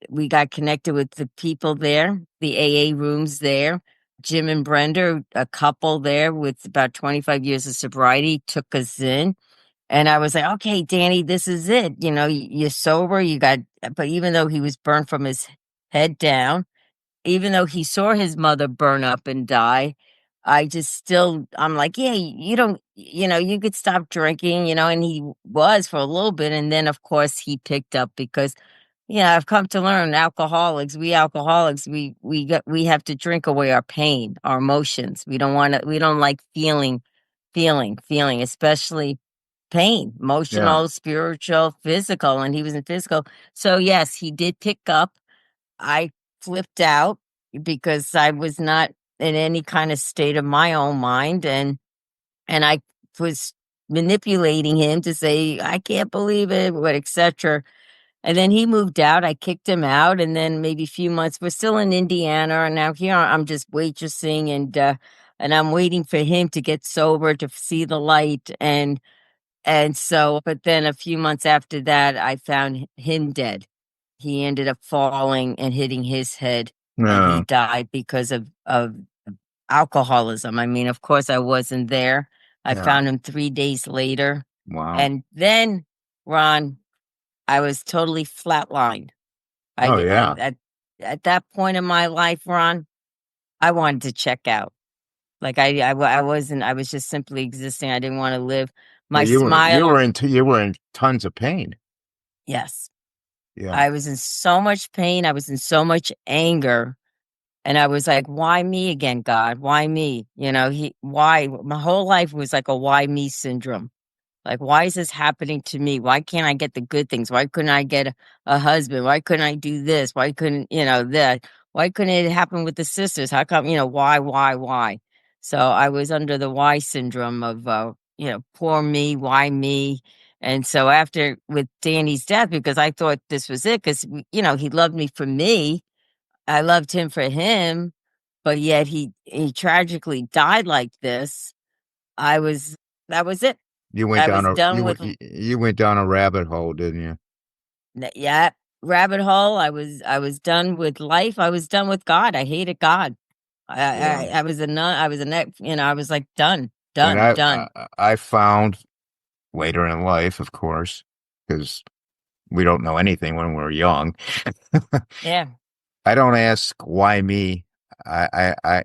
We got connected with the people there, the AA rooms there. Jim and Brenda, a couple there with about 25 years of sobriety, took us in. And I was like, okay, Danny, this is it. You're sober. But even though he was burned from his head down, even though he saw his mother burn up and die, I'm like, yeah, you don't, you could stop drinking, and he was for a little bit. And then, of course, he picked up because, I've come to learn alcoholics, we have to drink away our pain, our emotions. We don't like feeling, especially pain, Yeah. emotional, spiritual, physical, and he was in physical. So yes, he did pick up. I flipped out because I was not in any kind of state of my own mind, and I was manipulating him to say, I can't believe it, what, etc. And then he moved out. I kicked him out, and then maybe a few months. We're still in Indiana, and now here I'm just waitressing, and I'm waiting for him to get sober to see the light, and so. But then a few months after that, I found him dead. He ended up falling and hitting his head, and he No. died because of alcoholism. I mean, of course, I wasn't there. I Yeah. found him 3 days later, Wow. and then Ron, I was totally flatlined. Oh yeah. At that point in my life, Ron, I wanted to check out. Like I wasn't. I was just simply existing. I didn't want to live. Yeah, My smile. you were in tons of pain. Yes, Yeah. I was in so much pain. I was in so much anger. And I was like, why me again, God? Why me? Why? My whole life was like a why me syndrome. Like, why is this happening to me? Why can't I get the good things? Why couldn't I get a husband? Why couldn't I do this? Why couldn't, that? Why couldn't it happen with the sisters? How come, why? So I was under the why syndrome of, poor me, why me? And so after with Danny's death, because I thought this was it, because, he loved me for me. I loved him for him, but yet he tragically died like this. I was that was it. I was done with You went down a rabbit hole, didn't you? yeah, rabbit hole. I was done with life. I was done with God. I hated God. Yeah. I was a nun. I was a neck. I was like done, And done, done. I found later in life, of course, because we don't know anything when we're young. Yeah, I don't ask why me.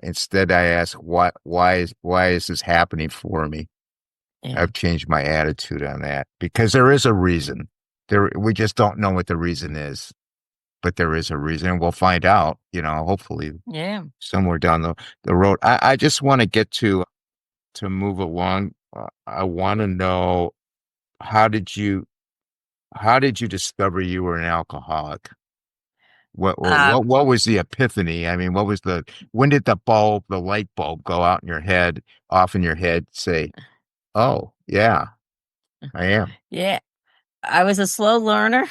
Instead I ask why is this happening for me? yeah, I've changed my attitude on that because there is a reason. We just don't know what the reason is, but there is a reason, and we'll find out. Hopefully yeah. somewhere down the road. I just want to get to move along. I want to know how did you how did you discover you were an alcoholic? Uh, What was the epiphany? I mean, when did the light bulb go out in your head, off in your head, say, "Oh, yeah, I am." yeah. I was a slow learner.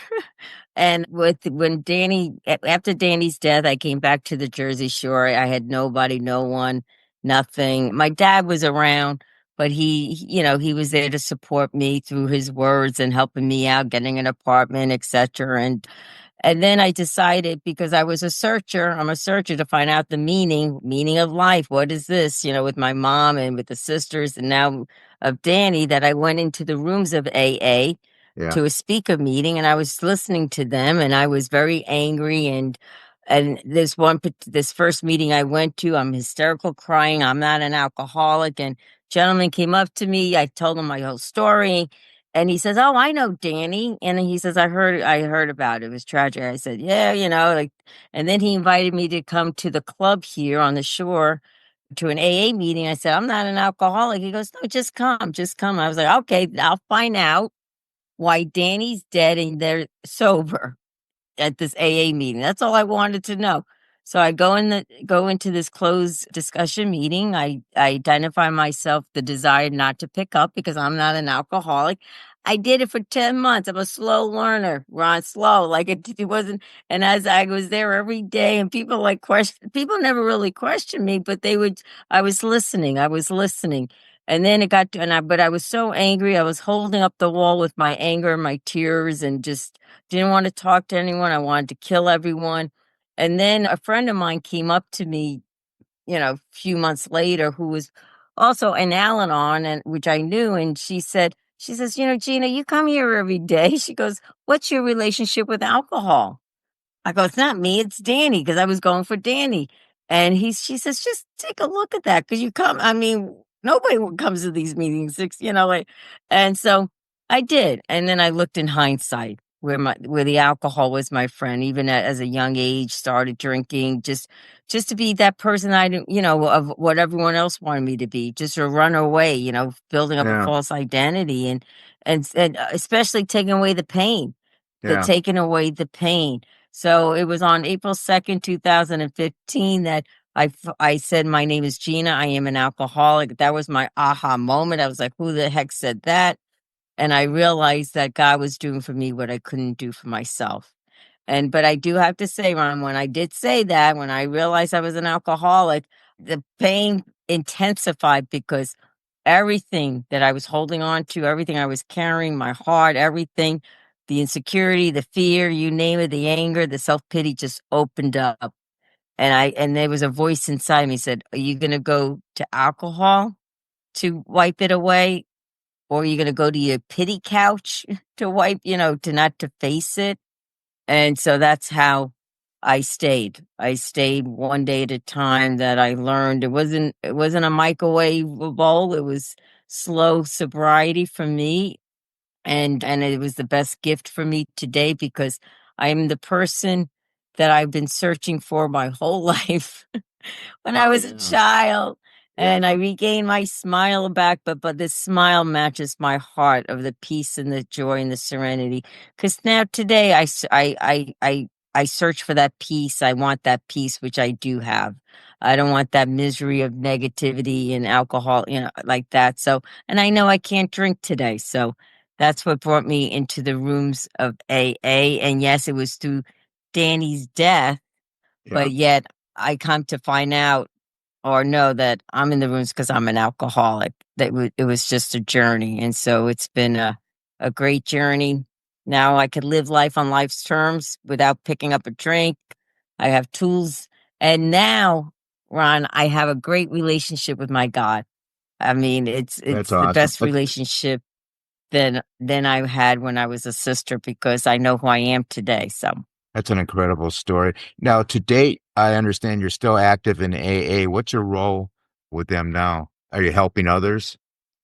And after Danny's death, I came back to the Jersey Shore. I had nobody, no one, nothing. My dad was around, but he was there to support me through his words and helping me out, getting an apartment, etc. And then I decided, because I was a searcher, I'm a searcher to find out the meaning of life. What is this? With my mom and with the sisters and now of Danny, that I went into the rooms of AA Yeah, to a speaker meeting, and I was listening to them, and I was very angry. And this first meeting I went to, I'm hysterical crying. I'm not an alcoholic. And gentleman came up to me. I told him my whole story. And he says, "Oh, I know Danny." And he says, I heard about it. It was tragic." I said, "Yeah, like." And then he invited me to come to the club here on the shore to an AA meeting. I said, "I'm not an alcoholic." He goes, "No, just come, just come." I was like, "Okay, I'll find out why Danny's dead and they're sober at this AA meeting." That's all I wanted to know. So I go into this closed discussion meeting. I identify myself the desire not to pick up because I'm not an alcoholic. I did it for 10 months. I'm a slow learner, Ron, slow. Like it wasn't. And as I was there every day, and people never really questioned me, but I was listening. I was listening. And then it got to, but I was so angry. I was holding up the wall with my anger, my tears, and just didn't want to talk to anyone. I wanted to kill everyone. And then a friend of mine came up to me, a few months later, who was also an Al-Anon, and which I knew, and she says, "Gina, you come here every day." She goes, "What's your relationship with alcohol?" I go, "It's not me, it's Danny," because I was going for Danny. And she says, "Just take a look at that, because you come, I mean, nobody comes to these meetings, like." And so I did. And then I looked in hindsight where the alcohol was my friend, even as a young age, started drinking, just to be that person I didn't, of what everyone else wanted me to be, just a runaway, building up a yeah. false identity. and especially taking away the pain, Yeah. taking away the pain. So it was on April 2nd, 2015 that I said, my name is Gina. I am an alcoholic. That was my aha moment. I was like, who the heck said that? And I realized that God was doing for me what I couldn't do for myself. And but I do have to say, Ron, when I did say that, when I realized I was an alcoholic, the pain intensified because everything that I was holding on to, everything I was carrying, my heart, everything, the insecurity, the fear, you name it, the anger, the self-pity just opened up. And there was a voice inside me said, are you gonna go to alcohol to wipe it away? Or are you gonna go to your pity couch to wipe, to not to face it? And so that's how I stayed. I stayed one day at a time. That I learned it wasn't a microwave bowl. It was slow sobriety for me. And it was the best gift for me today because I am the person that I've been searching for my whole life when I Oh was a yeah. child, Yeah. and I regained my smile back, but this smile matches my heart of the peace and the joy and the serenity. Because now today I search for that peace. I want that peace, which I do have. I don't want that misery of negativity and alcohol, like that. So, and I know I can't drink today. So that's what brought me into the rooms of AA. And yes, it was through Danny's death, Yeah. but yet I come to find out or know that I'm in the rooms because I'm an alcoholic. It was just a journey, and so it's been a great journey. Now I could live life on life's terms without picking up a drink. I have tools, and now, Ron, I have a great relationship with my God. I mean, That's it's the awesome. best relationship than I had when I was a sister because I know who I am today. So. That's an incredible story. Now, to date, I understand you're still active in AA. What's your role with them now? Are you helping others?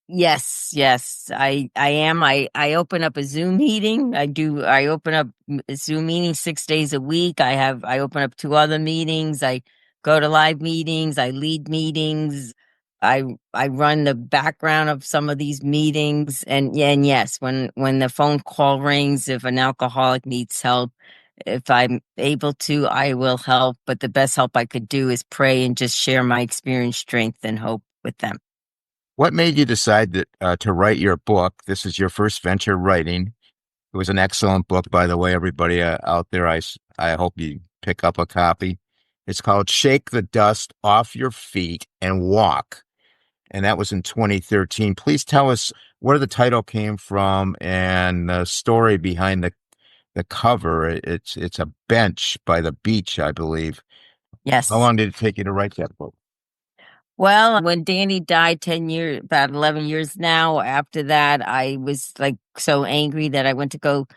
Yes, yes, I am. I open up a Zoom meeting. I open up a Zoom meeting 6 days a week. I open up two other meetings. I go to live meetings. I lead meetings. I run the background of some of these meetings. And yeah, and yes, when the phone call rings, if an alcoholic needs help, if I'm able to, I will help. But the best help I could do is pray and just share my experience, strength, and hope with them. What made you decide that to write your book? This is your first venture writing. It was an excellent book, by the way, everybody out there. I hope you pick up a copy. It's called Shake the Dust Off Your Feet and Walk. And that was in 2013. Please tell us where the title came from and the story behind the cover. It's a bench by the beach, I believe. How Yes. long did it take you to write that book? Well, when Danny died 10 years, about 11 years now, after that, I was like so angry that I went to go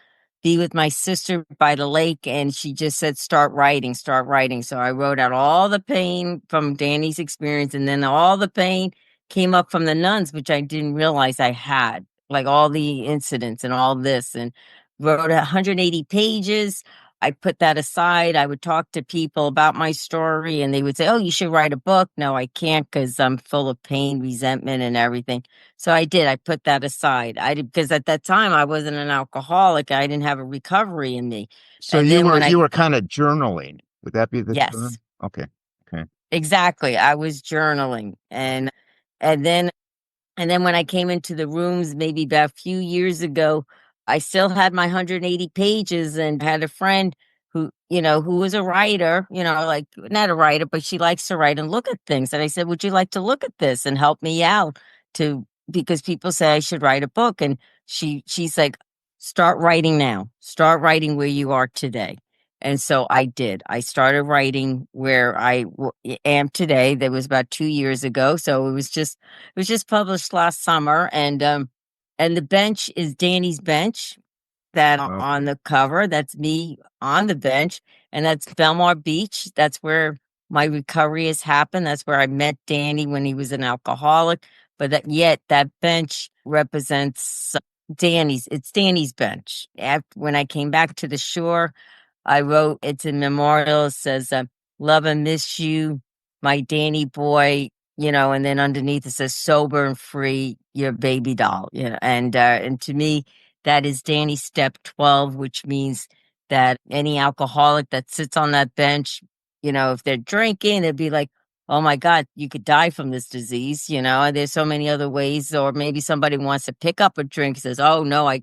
be with my sister by the lake, and she just said, start writing, start writing. So I wrote out all the pain from Danny's experience, and then all the pain came up from the nuns, which I didn't realize I had, like all the incidents and all this, and wrote 180 pages. I put that aside. I would talk to people about my story and they would say, oh, you should write a book. No, I can't because I'm full of pain, resentment, and everything. So I did. I put that aside. I did because at that time I wasn't an alcoholic. I didn't have a recovery in me. So And you then were when you were kind of journaling. Would that be the yes, term? Okay. Okay. exactly. I was journaling. And then And then when I came into the rooms, maybe about a few years ago, I still had my 180 pages and had a friend who was a writer, like not a writer, but she likes to write and look at things. And I said, would you like to look at this and help me out because people say I should write a book. And she's like, start writing now, start writing where you are today. And so I did. I started writing where am today. That was about 2 years ago. So it was just published last summer, and the bench is Danny's bench that on Okay. the cover. That's me on the bench, and that's Belmar Beach. That's where my recovery has happened. That's where I met Danny when he was an alcoholic. But yet that bench represents Danny's. It's Danny's bench. When I came back to the shore, I wrote, it's a memorial. It says, love and miss you, my Danny boy, and then underneath it says sober and free, your baby doll, and to me, that is Danny step 12, which means that any alcoholic that sits on that bench, if they're drinking, they'd be like, oh my God, you could die from this disease, and there's so many other ways. Or maybe somebody wants to pick up a drink, says, oh no, I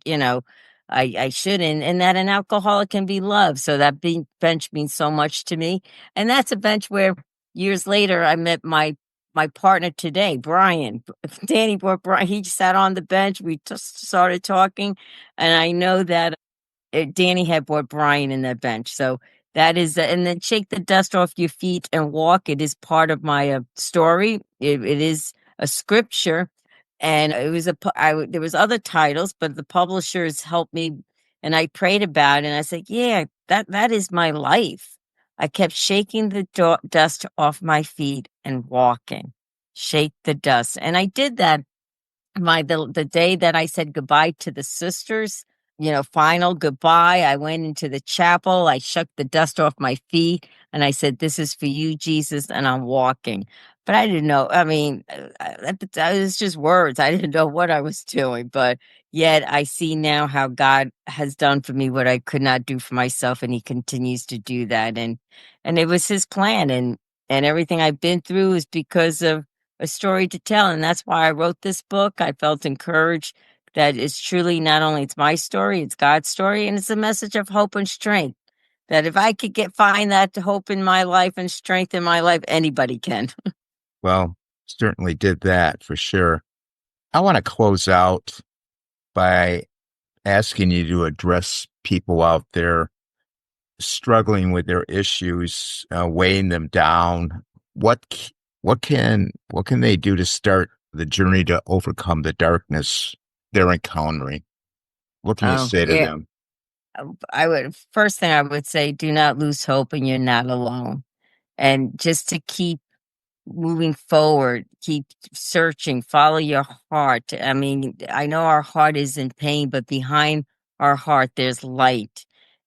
shouldn't. And that an alcoholic can be loved. So that bench means so much to me. And that's a bench where years later I met my partner today, Brian. Danny brought Brian. He sat on the bench. We just started talking, and I know that Danny had brought Brian in that bench. So that is, and then shake the dust off your feet and walk. It is part of my story. It is a scripture, and it was there was other titles, but the publishers helped me, and I prayed about it, and I said, yeah, that is my life. I kept shaking the dust off my feet and walking, shake the dust, and I did that the day that I said goodbye to the sisters, final goodbye. I went into the chapel, I shook the dust off my feet, and I said, this is for you, Jesus, and I'm walking. But I didn't know. I mean, that was just words. I didn't know what I was doing, but yet I see now how God has done for me what I could not do for myself, and He continues to do that. And it was His plan, and everything I've been through is because of a story to tell, and that's why I wrote this book. I felt encouraged that it's truly not only it's my story, it's God's story, and it's a message of hope and strength. That if I could find that hope in my life and strength in my life, anybody can. Well, certainly did that for sure. I want to close out by asking you to address people out there struggling with their issues, weighing them down. What can they do to start the journey to overcome the darkness they're encountering? What can you Oh, say to yeah. them? I would first thing I would say, do not lose hope, and you're not alone. And just to keep moving forward, keep searching, follow your heart. I mean, I know our heart is in pain, but behind our heart there's light.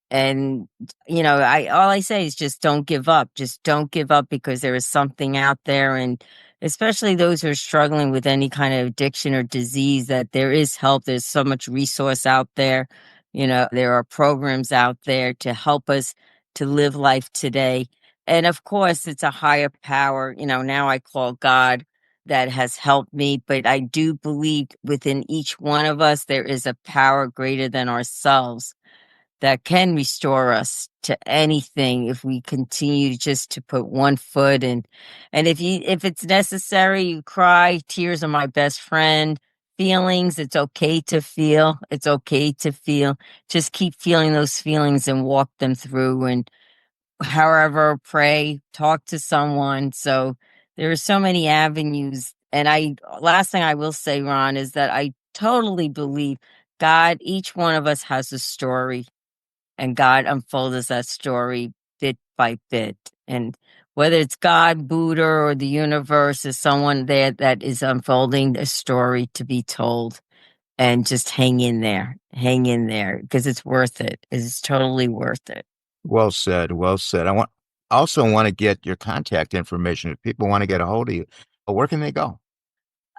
And I all I say is just don't give up. Just don't give up, because there is something out there, and especially those who are struggling with any kind of addiction or disease, that there is help. There's so much resource out there. There are programs out there to help us to live life today. And of course, it's a higher power, now I call God, that has helped me. But I do believe within each one of us, there is a power greater than ourselves that can restore us to anything if we continue just to put one foot in. And if it's necessary, you cry. Tears are my best friend. Feelings, it's okay to feel. It's okay to feel. Just keep feeling those feelings and walk them through. And however, pray, talk to someone. So there are so many avenues. And last thing I will say, Ron, is that I totally believe God, each one of us has a story, and God unfolds that story bit by bit. And whether it's God, Buddha, or the universe, is someone there that is unfolding a story to be told. And just hang in there, because it's worth it. It's totally worth it. Well said. Well said. Also want to get your contact information if people want to get a hold of you. Where can they go?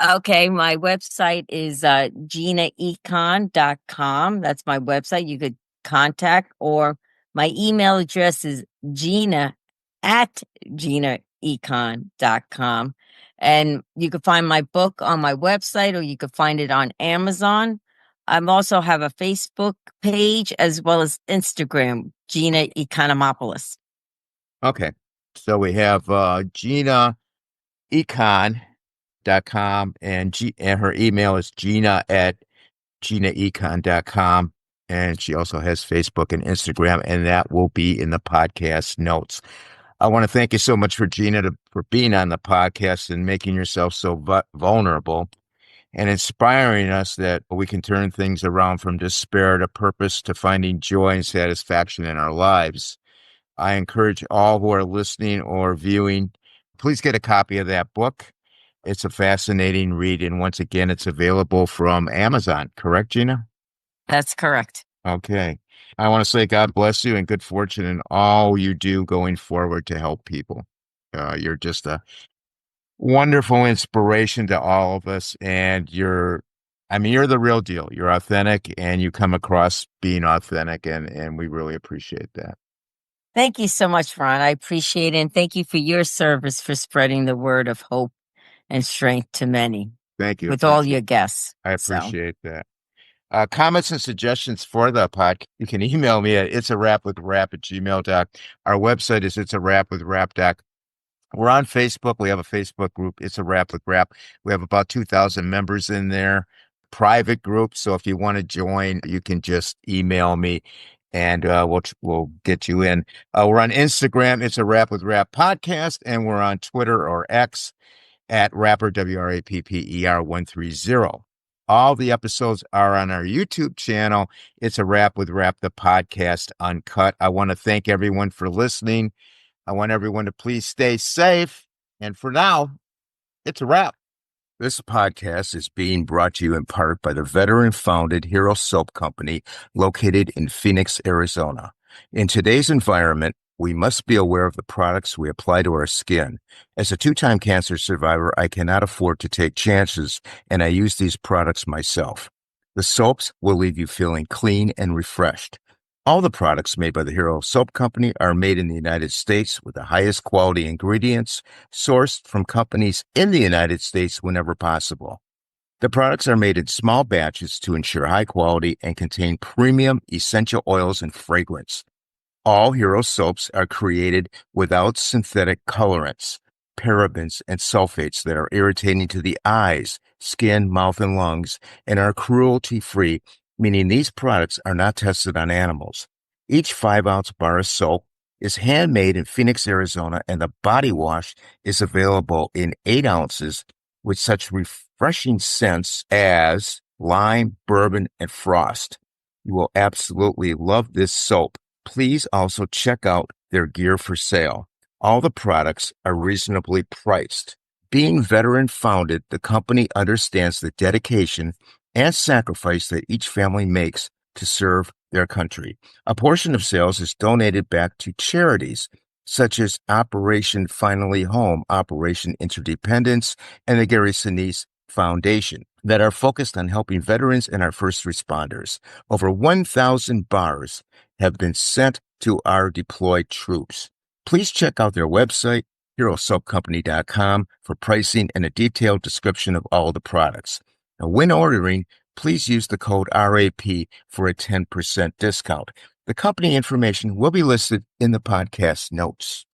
Okay, my website is ginaecon.com. That's my website. You could contact, or my email address is gina@ginaecon.com. And you can find my book on my website, or you could find it on Amazon. I also have a Facebook page as well as Instagram, Gina Economopoulos. Okay. So we have Gina econ.com and her email is gina@ginaecon.com, and she also has Facebook and Instagram, and that will be in the podcast notes. I want to thank you so much for for being on the podcast and making yourself so vulnerable and inspiring us that we can turn things around from despair to purpose to finding joy and satisfaction in our lives. I encourage all who are listening or viewing, please get a copy of that book. It's a fascinating read. And once again, it's available from Amazon. Correct, Gina? That's correct. Okay. I want to say God bless you and good fortune in all you do going forward to help people. You're just wonderful inspiration to all of us. And you're the real deal. You're authentic and you come across being authentic. And we really appreciate that. Thank you so much, Ron. I appreciate it. And thank you for your service for spreading the word of hope and strength to many Thank you. with all your guests. I So appreciate that. Comments and suggestions for the podcast, you can email me at itsarapwithrap@gmail.com. Our website is itsarapwithrap.com. We're on Facebook. We have a Facebook group. It's a Rap with Rap. We have about 2,000 members in there. Private group. So if you want to join, you can just email me and we'll get you in. We're on Instagram. It's a Rap with Rap podcast. And we're on Twitter or X at Rapper, WRAPPER 130. All the episodes are on our YouTube channel. It's a Rap with Rap, the podcast uncut. I want to thank everyone for listening. I want everyone to please stay safe. And for now, it's a wrap. This podcast is being brought to you in part by the veteran-founded Hero Soap Company located in Phoenix, Arizona. In today's environment, we must be aware of the products we apply to our skin. As a 2-time cancer survivor, I cannot afford to take chances, and I use these products myself. The soaps will leave you feeling clean and refreshed. All the products made by the Hero Soap Company are made in the United States with the highest quality ingredients, sourced from companies in the United States whenever possible. The products are made in small batches to ensure high quality and contain premium essential oils and fragrance. All Hero soaps are created without synthetic colorants, parabens, and sulfates that are irritating to the eyes, skin, mouth, and lungs, and are cruelty-free, meaning these products are not tested on animals. Each 5-ounce bar of soap is handmade in Phoenix, Arizona, and the body wash is available in 8 ounces with such refreshing scents as lime, bourbon, and frost. You will absolutely love this soap. Please also check out their gear for sale. All the products are reasonably priced. Being veteran-founded, the company understands the dedication and sacrifice that each family makes to serve their country. A portion of sales is donated back to charities such as Operation Finally Home, Operation Interdependence, and the Gary Sinise Foundation that are focused on helping veterans and our first responders. Over 1,000 bars have been sent to our deployed troops. Please check out their website, herosoapcompany.com, for pricing and a detailed description of all the products. Now, when ordering, please use the code RAP for a 10% discount. The company information will be listed in the podcast notes.